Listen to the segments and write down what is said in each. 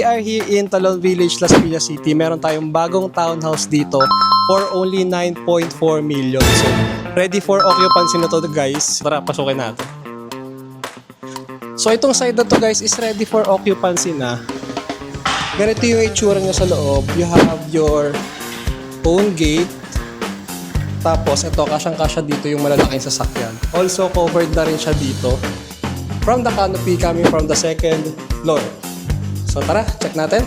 are here in Talon Village, Las Piñas City. Meron tayong bagong townhouse dito for only 9.4 million. So, ready for occupancy na to guys. Tara, pasukin natin. So, itong side na to guys is ready for occupancy na. Ganito yung itsura niya sa loob. You have your own gate. Tapos, ito, kasyang-kasya dito yung malalaking sasakyan. Also, covered na rin siya dito from the canopy coming from the second floor. So, tara, check natin.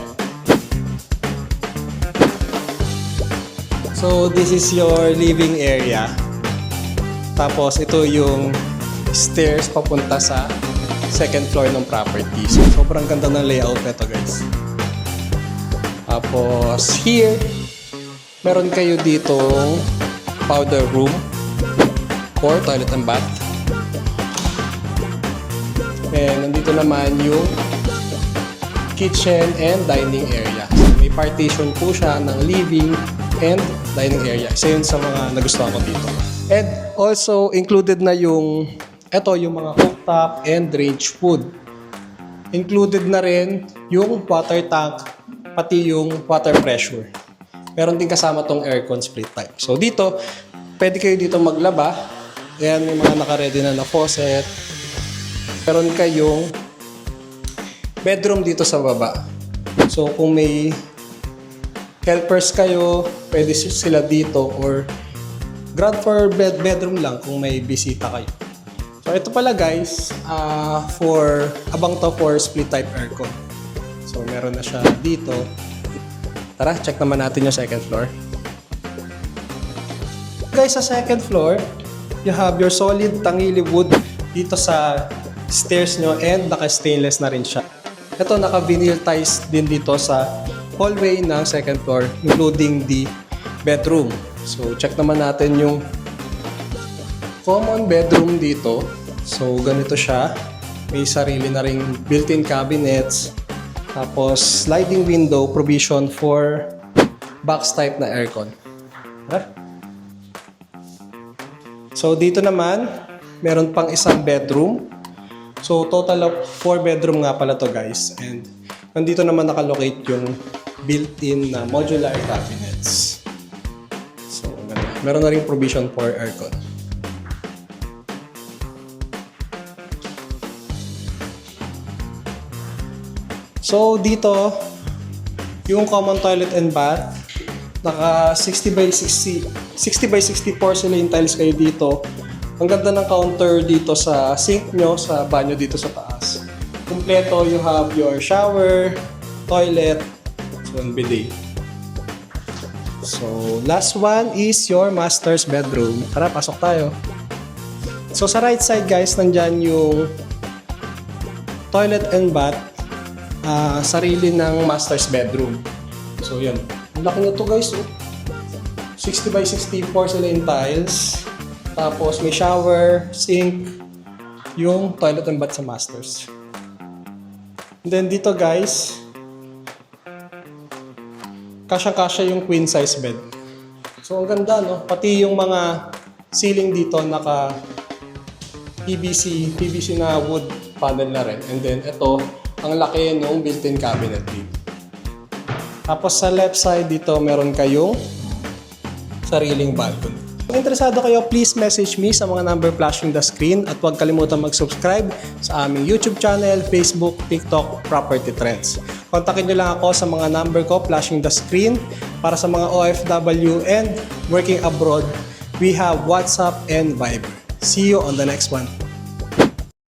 So, this is your living area. Tapos, ito yung stairs papunta sa second floor ng property. So, sobrang ganda ng layout nito, guys. Tapos, here, meron kayo ditong powder room or toilet and bath. And nandito naman yung kitchen and dining area. So, may partition po siya ng living and dining area. Isa yun sa mga nagustuhan ko dito. And also included na yung yung mga cooktop and drainage hood. Included na rin yung water tank, pati yung water pressure. Meron din kasama tong aircon split type. So dito, pwede kayo dito maglaba. Ayan, may mga naka-ready na faucet. Meron kayong bedroom dito sa baba. So kung may helpers kayo, pwede sila dito or ground floor bedroom lang kung may bisita kayo. So ito pala guys, abang to for split type aircon. So meron na siya dito. Tara, check naman natin yung second floor. Guys, sa second floor, you have your solid tangili wood dito sa stairs nyo and naka-stainless na rin siya. Ito, naka-vinyl ties din dito sa hallway ng second floor, including the bedroom. So, check naman natin yung common bedroom dito. So, ganito siya. May sarili na ring built-in cabinets. Tapos, sliding window provision for box type na aircon. So, dito naman, meron pang isang bedroom. So, total of 4 bedroom nga pala to guys. And, nandito naman nakalocate yung built-in na modular cabinets. So, meron na ring provision for aircon. So, dito, yung common toilet and bath, naka 60 by 60 porcelain tiles kayo dito. Ang ganda ng counter dito sa sink nyo, sa banyo dito sa taas. Kompleto, you have your shower, toilet, and bidet. So, last one is your master's bedroom. Tara, pasok tayo. So, sa right side guys, nandyan yung toilet and bath. Sarili ng master's bedroom. So yan. Ang laki na to guys. 60 by 60 porcelain tiles. Tapos may shower, sink, yung toilet and bath sa master's. And then dito guys, kasyang-kasya yung queen size bed. So ang ganda no. Pati yung mga ceiling dito naka PVC na wood panel na rin. And then ito, ang laki ng built-in cabinet dito. Tapos sa left side dito, meron kayong sariling balcony. Kung interesado kayo, please message me sa mga number flashing the screen at huwag kalimutan mag-subscribe sa aming YouTube channel, Facebook, TikTok, Property Trends. Kontakin nyo lang ako sa mga number ko flashing the screen. Para sa mga OFW and working abroad, we have WhatsApp and Viber. See you on the next one.